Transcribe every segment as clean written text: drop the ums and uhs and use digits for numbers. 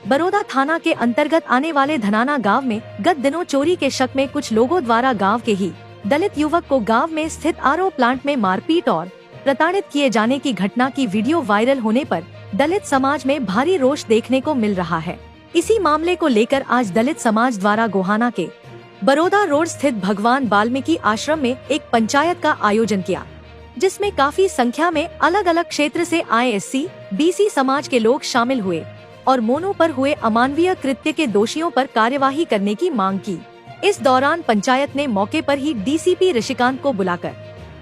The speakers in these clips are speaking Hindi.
बरोदा थाना के अंतर्गत आने वाले धनाना गांव में गत दिनों चोरी के शक में कुछ लोगों द्वारा गांव के ही दलित युवक को गांव में स्थित आरओ प्लांट में मारपीट और प्रताड़ित किए जाने की घटना की वीडियो वायरल होने पर दलित समाज में भारी रोष देखने को मिल रहा है। इसी मामले को लेकर आज दलित समाज द्वारा गोहाना के बरोदा रोड स्थित भगवान वाल्मीकि आश्रम में एक पंचायत का आयोजन किया, जिसमें काफी संख्या में अलग अलग क्षेत्र से आए एससी, बीसी समाज के लोग शामिल हुए और मोनू पर हुए अमानवीय कृत्य के दोषियों पर कार्यवाही करने की मांग की। इस दौरान पंचायत ने मौके पर ही डीसीपी ऋषिकांत को बुलाकर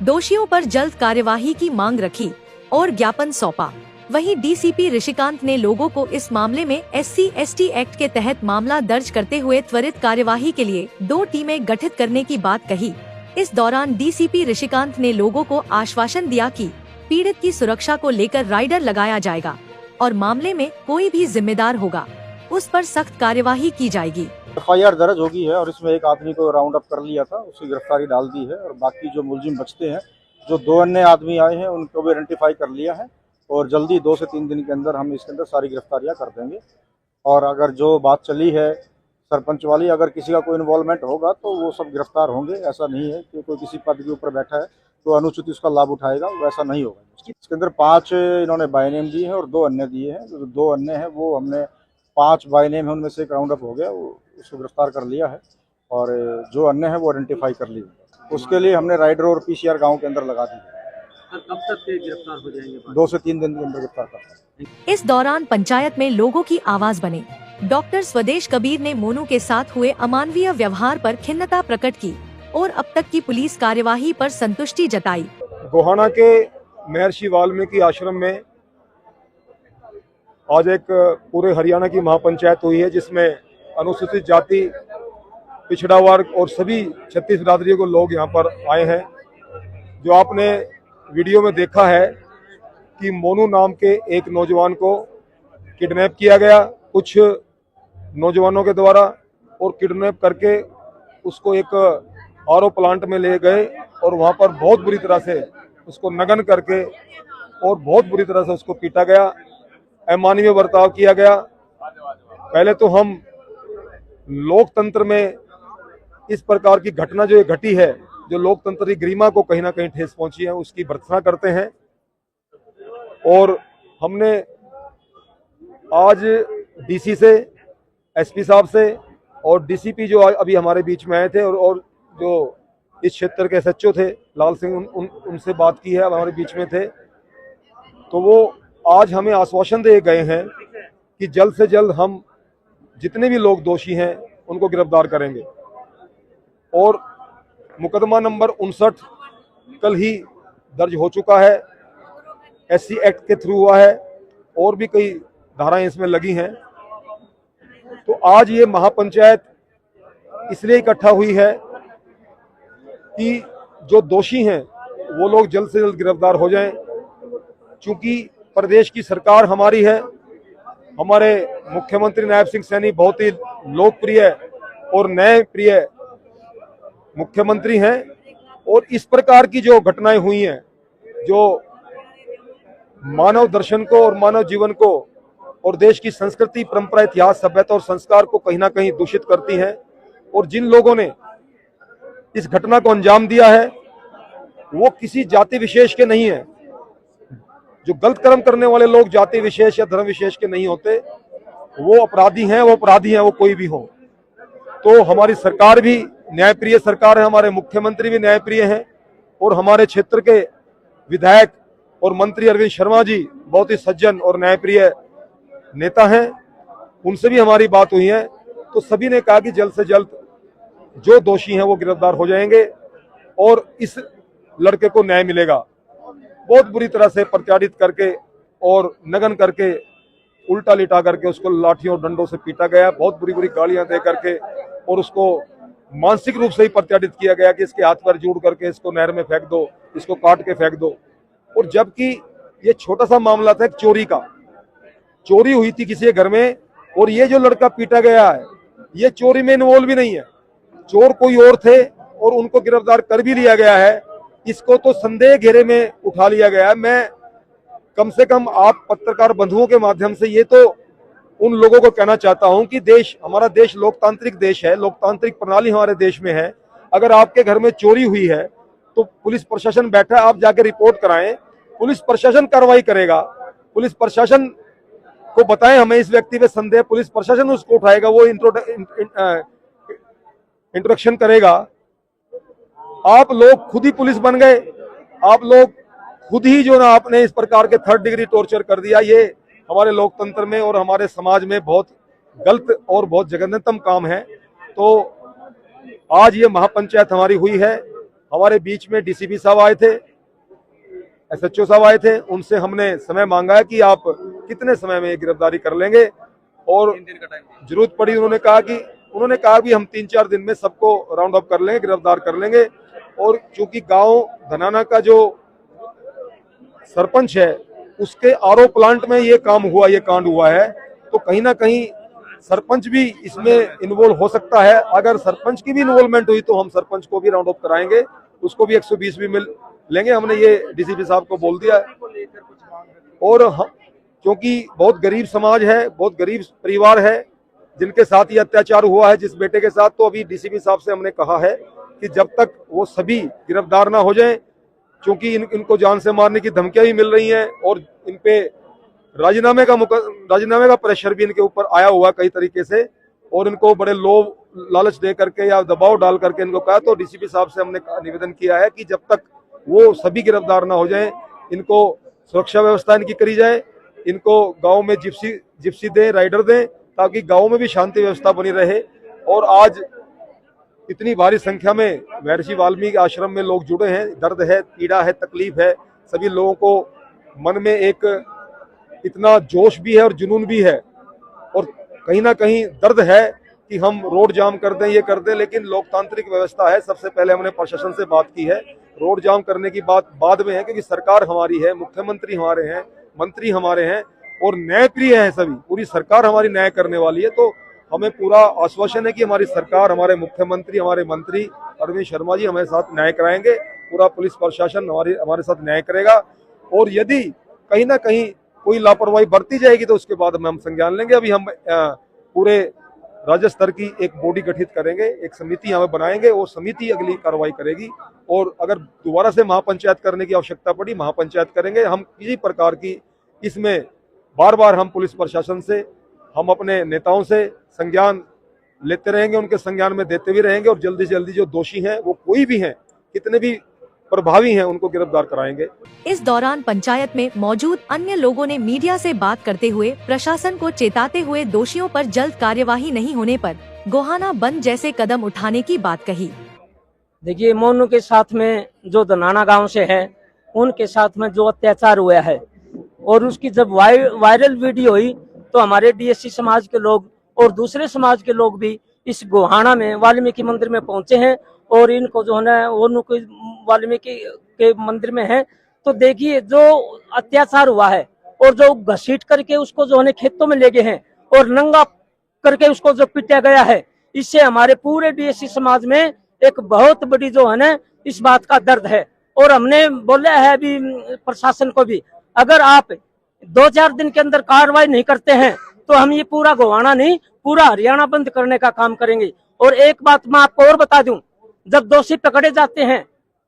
दोषियों पर जल्द कार्यवाही की मांग रखी और ज्ञापन सौंपा। वहीं डीसीपी ऋषिकांत ने लोगों को इस मामले में SC/ST एक्ट के तहत मामला दर्ज करते हुए त्वरित कार्यवाही के लिए 2 टीमें गठित करने की बात कही। इस दौरान डीसीपी ऋषिकांत ने लोगों को आश्वासन दिया कि पीड़ित की सुरक्षा को लेकर राइडर लगाया जाएगा और मामले में कोई भी जिम्मेदार होगा उस पर सख्त कार्यवाही की जाएगी। FIR दर्ज होगी है और इसमें एक आदमी को राउंड अप कर लिया था, उसकी गिरफ्तारी डाल दी है और बाकी जो मुलजिम बचते हैं, जो 2 अन्य आदमी आए हैं, उनको भी आइडेंटिफाई कर लिया है और जल्दी 2 से 3 दिन के अंदर हम इसके अंदर सारी गिरफ्तारियां कर देंगे। और अगर जो बात चली है सरपंच वाली, अगर किसी का कोई इन्वॉल्वमेंट होगा तो वो सब गिरफ्तार होंगे। ऐसा नहीं है कि कोई किसी पद के ऊपर बैठा है तो अनुचित उसका लाभ उठाएगा, वैसा नहीं होगा। इसके अंदर 5 इन्होंने बाय नेम दिए हैं और 2 अन्य दिए हैं। जो 2 अन्य हैं वो हमने 5 बाय नेम है, उनमें से एक राउंड अप हो गया, उसको गिरफ्तार कर लिया है और जो अन्य है वो आइडेंटिफाई कर लिए। उसके लिए हमने राइडर और PCR गाँव के अंदर लगा दी है। कब तक गिरफ्तार हो जाएंगे? 2 से 3 दिन के अंदर गिरफ्तार कर। इस दौरान पंचायत में लोगों की आवाज बने डॉक्टर स्वदेश कबीर ने मोनू के साथ हुए अमानवीय व्यवहार पर खिन्नता प्रकट की और अब तक की पुलिस कार्यवाही पर संतुष्टि जताई। गोहाना के महर्षि वाल्मीकि आश्रम में आज एक पूरे हरियाणा की महापंचायत हुई है, जिसमें अनुसूचित जाति, पिछड़ा वर्ग और सभी 36 बिरादरियों को लोग यहाँ पर आए हैं। जो आपने वीडियो में देखा है कि मोनू नाम के एक नौजवान को किडनैप किया गया कुछ नौजवानों के द्वारा और किडनैप करके उसको एक आरओ प्लांट में ले गए और वहाँ पर बहुत बुरी तरह से उसको नग्न करके और बहुत बुरी तरह से उसको पीटा गया, अमानवीय बर्ताव किया गया। पहले तो हम लोकतंत्र में इस प्रकार की घटना जो घटी है, जो लोकतंत्र की गरिमा को कहीं ना कहीं ठेस पहुंची है, उसकी भर्त्सना करते हैं। और हमने आज DC से, SP साहब से और DCP जो अभी हमारे बीच में आए थे और जो इस क्षेत्र के SHO थे लाल सिंह, उनसे बात की है, हमारे बीच में थे। तो वो आज हमें आश्वासन दे गए हैं कि जल्द से जल्द हम जितने भी लोग दोषी हैं उनको गिरफ्तार करेंगे। और मुकदमा नंबर 59 कल ही दर्ज हो चुका है, SC एक्ट के थ्रू हुआ है और भी कई धाराएं इसमें लगी हैं। तो आज ये महापंचायत इसलिए इकट्ठा हुई है कि जो दोषी हैं वो लोग जल्द से जल्द गिरफ्तार हो जाएं। चूंकि प्रदेश की सरकार हमारी है, हमारे मुख्यमंत्री नायब सिंह सैनी बहुत ही लोकप्रिय और न्यायप्रिय मुख्यमंत्री हैं और इस प्रकार की जो घटनाएं हुई हैं, जो मानव दर्शन को और मानव जीवन को और देश की संस्कृति, परंपरा, इतिहास, सभ्यता और संस्कार को कहीं ना कहीं दूषित करती हैं, और जिन लोगों ने इस घटना को अंजाम दिया है वो किसी जाति विशेष के नहीं है। जो गलत कर्म करने वाले लोग जाति विशेष या धर्म विशेष के नहीं होते, वो अपराधी हैं, वो कोई भी हो। तो हमारी सरकार भी न्यायप्रिय सरकार है, हमारे मुख्यमंत्री भी न्यायप्रिय हैं और हमारे क्षेत्र के विधायक और मंत्री अरविंद शर्मा जी बहुत ही सज्जन और न्यायप्रिय नेता हैं, उनसे भी हमारी बात हुई है। तो सभी ने कहा कि जल्द से जल्द जो दोषी हैं वो गिरफ्तार हो जाएंगे और इस लड़के को न्याय मिलेगा। बहुत बुरी तरह से प्रताड़ित करके और नग्न करके, उल्टा लिटा करके उसको लाठियों और डंडों से पीटा गया, बहुत बुरी बुरी गालियां दे करके और उसको मानसिक रूप से ही प्रताड़ित किया गया कि इसके हाथ पैर जोड़ करके इसको नहर में फेंक दो, इसको काट के फेंक दो। और जबकि ये छोटा सा मामला था, चोरी का, चोरी हुई थी किसी के घर में और ये जो लड़का पीटा गया है ये चोरी में इन्वॉल्व भी नहीं है, चोर कोई और थे और उनको गिरफ्तार कर भी लिया गया है। इसको तो संदेह घेरे में उठा लिया गया है। मैं कम से कम आप पत्रकार बंधुओं के माध्यम से ये तो उन लोगों को कहना चाहता हूं कि हमारा देश लोकतांत्रिक देश है, लोकतांत्रिक प्रणाली हमारे देश में है। अगर आपके घर में चोरी हुई है तो पुलिस प्रशासन बैठा है, आप जाके रिपोर्ट कराएं, पुलिस प्रशासन कार्रवाई करेगा। पुलिस प्रशासन को बताएं हमें इस व्यक्ति पे संदेह, पुलिस प्रशासन उसको उठाएगा, वो इंट्रोडक्शन करेगा। आप लोग खुद ही पुलिस बन गए, आप लोग खुद ही जो ना आपने इस प्रकार के 3rd डिग्री टॉर्चर कर दिया। ये हमारे लोकतंत्र में और हमारे समाज में बहुत गलत और बहुत जघन्यतम काम है। तो आज ये महापंचायत हमारी हुई है। हमारे बीच में डीसीपी साहब आए थे, एसएचओ साहब आए थे, उनसे हमने समय मांगा है कि आप कितने समय में गिरफ्तारी कर लेंगे, और जरूरत पड़ी उन्होंने कहा कि हम 3-4 दिन में सबको राउंड अप कर लेंगे, गिरफ्तार कर लेंगे। और क्योंकि गांव धनाना का जो सरपंच है उसके आरओ प्लांट में ये काम हुआ, ये कांड हुआ है, तो कहीं ना कहीं सरपंच भी इसमें इन्वॉल्व हो सकता है। अगर सरपंच की भी इन्वॉल्वमेंट हुई तो हम सरपंच को भी राउंड अप कराएंगे, उसको भी 120 भी मिल लेंगे, हमने ये डीसीपी साहब को बोल दिया है। और क्योंकि बहुत गरीब समाज है, बहुत गरीब परिवार है जिनके साथ ये अत्याचार हुआ है, जिस बेटे के साथ, तो अभी डीसीपी साहब से हमने कहा है कि जब तक वो सभी गिरफ्तार ना हो जाएं, क्योंकि इनको जान से मारने की धमकियां भी मिल रही हैं और इन पे राजीनामे का प्रेशर भी इनके ऊपर आया हुआ कई तरीके से, और इनको बड़े लोभ लालच दे करके या दबाव डाल करके इनको कहा। तो डीसीपी साहब से हमने निवेदन किया है कि जब तक वो सभी गिरफ्तार ना हो जाएं, इनको सुरक्षा व्यवस्था इनकी करी जाए, इनको गांव में जिप्सी दें, राइडर दें, ताकि गांव में भी शांति व्यवस्था बनी रहे। और आज इतनी भारी संख्या में महर्षि वाल्मीकि आश्रम में लोग जुड़े हैं, दर्द है, पीड़ा है, तकलीफ है, सभी लोगों को मन में एक इतना जोश भी है और जुनून भी है, और कहीं ना कहीं दर्द है कि हम रोड जाम कर दें, ये कर दें, लेकिन लोकतांत्रिक व्यवस्था है। सबसे पहले हमने प्रशासन से बात की है, रोड जाम करने की बात बाद में है, क्योंकि सरकार हमारी है, मुख्यमंत्री हमारे हैं, मंत्री हमारे हैं और न्याय प्रिय है सभी, पूरी सरकार हमारी न्याय करने वाली है। तो हमें पूरा आश्वासन है कि हमारी सरकार, हमारे मुख्यमंत्री, हमारे मंत्री अरविंद शर्मा जी हमारे साथ न्याय कराएंगे, पूरा पुलिस प्रशासन हमारे साथ न्याय करेगा। और यदि कहीं ना कहीं कोई लापरवाही बरती जाएगी तो उसके बाद हम संज्ञान लेंगे। अभी हम पूरे राज्य स्तर की एक बॉडी गठित करेंगे, एक समिति हमें बनाएंगे, और समिति अगली कार्रवाई करेगी। और अगर दोबारा से महापंचायत करने की आवश्यकता पड़ी, महापंचायत करेंगे। हम किसी प्रकार की इसमें बार बार हम पुलिस प्रशासन से, हम अपने नेताओं से संज्ञान लेते रहेंगे, उनके संज्ञान में देते भी रहेंगे, और जल्दी से जल्दी जो दोषी हैं, वो कोई भी हैं, कितने भी प्रभावी हैं, उनको गिरफ्तार कराएंगे। इस दौरान पंचायत में मौजूद अन्य लोगों ने मीडिया से बात करते हुए प्रशासन को चेताते हुए दोषियों पर जल्द कार्यवाही नहीं होने पर गोहाना बंद जैसे कदम उठाने की बात कही। देखिए, मोनू के साथ में जो धनाना गांव से है, उनके साथ में जो अत्याचार हुआ है, और उसकी जब वायरल वीडियो हुई तो हमारे डीएससी समाज के लोग और दूसरे समाज के लोग भी इस गोहाना में वाल्मीकि मंदिर में पहुंचे हैं, और इनको जो है वो वाल्मीकि के मंदिर में है। तो देखिए, जो अत्याचार हुआ है और जो घसीट करके उसको जो है खेतों में ले गए हैं और नंगा करके उसको जो पीटा गया है, इससे हमारे पूरे डीएससी समाज में एक बहुत बड़ी जो है ना इस बात का दर्द है। और हमने बोला है अभी प्रशासन को भी, अगर आप 2-4 दिन के अंदर कार्रवाई नहीं करते हैं तो हम ये पूरा गोहाना नहीं, पूरा हरियाणा बंद करने का काम करेंगे। और एक बात मैं आपको और बता दूं, जब दोषी पकड़े जाते हैं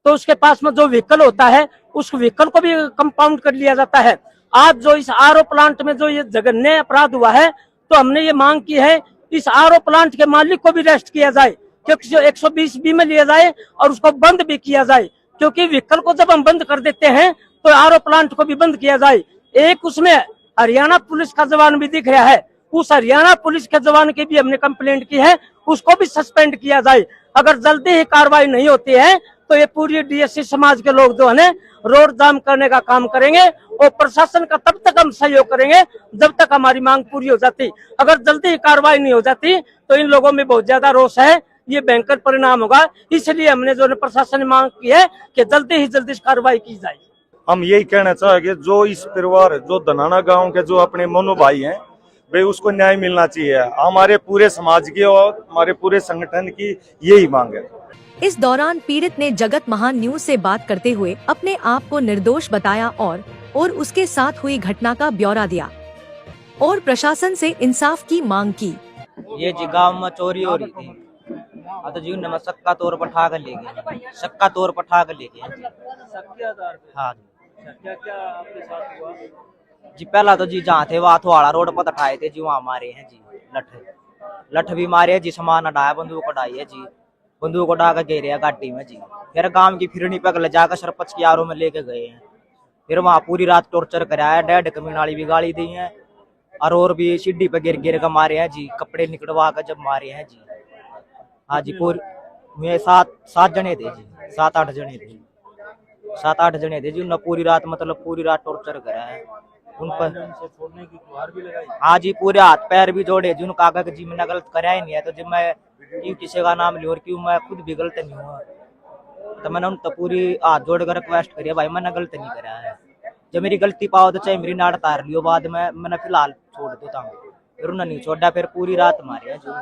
तो उसके पास में जो व्हीकल होता है, उस व्हीकल को भी कंपाउंड कर लिया जाता है। आज जो इस आरओ प्लांट में जो ये जघन्य अपराध हुआ है, तो हमने ये मांग की है इस आरओ प्लांट के मालिक को भी अरेस्ट किया जाए, क्योंकि जो 120B में लिया जाए और उसको बंद भी किया जाए, क्योंकि व्हीकल को जब हम बंद कर देते हैं तो आरओ प्लांट को भी बंद किया जाए। एक उसमें हरियाणा पुलिस का जवान भी दिख रहा है, उस हरियाणा पुलिस के जवान की भी हमने कंप्लेंट की है, उसको भी सस्पेंड किया जाए। अगर जल्दी ही कार्रवाई नहीं होती है तो ये पूरी डीएससी समाज के लोग जो है रोड जाम करने का काम करेंगे, और प्रशासन का तब तक हम सहयोग करेंगे जब तक हमारी मांग पूरी हो जाती। अगर जल्दी ही कार्रवाई नहीं हो जाती तो इन लोगों में बहुत ज्यादा रोष है, ये भयंकर परिणाम होगा। इसलिए हमने जो प्रशासन ने मांग की है कि जल्दी ही जल्दी कार्रवाई की जाए। हम यही कहना चाहेंगे, जो इस परिवार, जो धनाना गांव के जो अपने मोनू भाई हैं, भाई उसको न्याय मिलना चाहिए। हमारे पूरे समाज की और हमारे पूरे संगठन की यही मांग है। इस दौरान पीड़ित ने जगत महान न्यूज से बात करते हुए अपने आप को निर्दोष बताया और उसके साथ हुई घटना का ब्यौरा दिया। और प्रशासन से इंसाफ की मांग की। ये जी गाँव में चोरी हो रही थी, तो जी उन्हें सक्का तौर पर ठा कर ले गए, सक्का तौर पर ठा कर ले गए। हाँ जी। क्या क्या आपके साथ हुआ? जी पहला तो जी जहाँ थे वहाँ थोड़ा रोड पर उठाए थे जी, वहाँ मारे हैं जी, लठ भी मारे हैं जी, सामान हटाया, बंदूक उठाई है जी, बंदूक उठा कर घेरे है गाड़ी में जी। फिर गांव की फिरनी पे ले जाकर सरपंच की आरों में लेके गए हैं। फिर वहाँ पूरी रात टॉर्चर कराया, डेढ़ कमीनाली भी गाली दी है, और भी सीढ़ी पे गिर गिर कर मारे हैं जी, कपड़े निकलवा कर जब मारे हैं जी। हाँ जी, पूरी में सात जने थे जी, 7-8 जने थे, 7-8 जने थे जी। उन्होंने पूरी रात मतलब पूरी रात टॉर्चर कराया है उन पर। छोड़ने की गुहार भी लगाई? हाँ जी, पूरे हाथ पैर भी जोड़े जी, उन्होंने कहा कि जी मैंने गलत कराया ही नहीं है, तो जब मैं क्यों किसी का नाम लिया और क्यों मैं खुद भी गलत नहीं हुआ, तो मैंने उन तो पूरी हाथ जोड़ कर रिक्वेस्ट करी भाई मैंने गलत नहीं कराया है, जब मेरी गलती पाओ तो चाहे मेरी नाड़ तार लियो, बाद में मैंने फिलहाल छोड़ दो था। फिर उन्होंने नहीं छोड़ा, फिर पूरी रात मारे है जो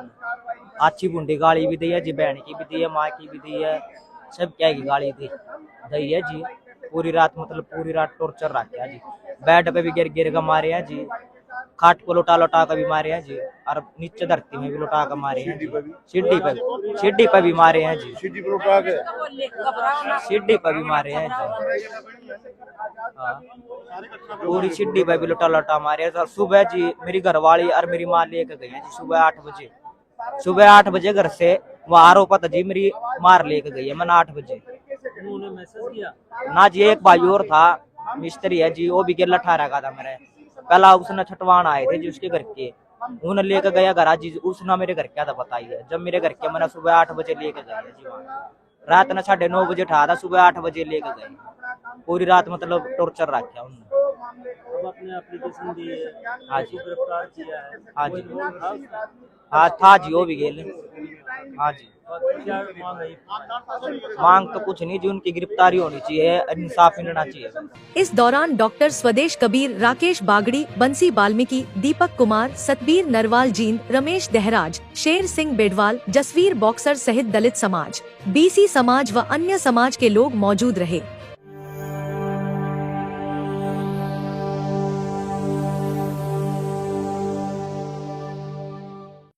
अच्छी बूंदी गाली भी दी है जी, बहन की भी दी है, माँ की भी दी है, सब क्या की गाली दी है जी। पूरी रात मतलब पूरी रात टॉर्चर रखा जी, बेड पे भी गिर गिर कर मारे हैं जी, खाट को लौटा लौटा कर भी मारे हैं जी, और नीचे धरती में भी लौटा कर मारे हैं, सीढ़ी पे भी मारे हैं जी, सीढ़ी पे भी मारे हैं जी। हाँ, पूरी सीढ़ी पे भी लौटा लौटा मारे हैं। सुबह जी मेरी घरवाली और मेरी माँ लेके गई है जी, सुबह 8 बजे घर से वहाँ आरोपत जी मेरी मार लेके गई है, मैंने 8 बजे। उन्होंने मैसेज किया ना जी, एक भाई और था मिस्त्री है जी, वो भी गिरला ठहरा का था मेरे, पहला उसने छटवान आए थे जी उसके घर के, उन्हें लेके गया घर जी, उसने मेरे घर क्या था बताइए, जब मेरे घर के मैंने सुबह 8 बजे लेके गया जी, वहाँ रात ने 9:30 बजे उठा था, सुबह 8 बजे लेके गए, पूरी रात मतलब टॉर्चर रखा उन्होंने। अब अपने एप्लीकेशन दी है, हाँ जी, गिरफ्तार किया है। हाँ जी, हाँ था जी, वो भी गेल। हाँ जी, क्या मांग है? मांग तो कुछ नहीं जी, उनकी गिरफ्तारी होनी चाहिए, इंसाफ मिलना चाहिए। इस दौरान डॉक्टर स्वदेश कबीर, राकेश बागड़ी, बंसी बाल्मीकि, दीपक कुमार, सतबीर नरवाल जींद, रमेश दहराज, शेर सिंह बेडवाल, जसवीर बॉक्सर सहित दलित समाज, BC समाज व अन्य समाज के लोग मौजूद रहे।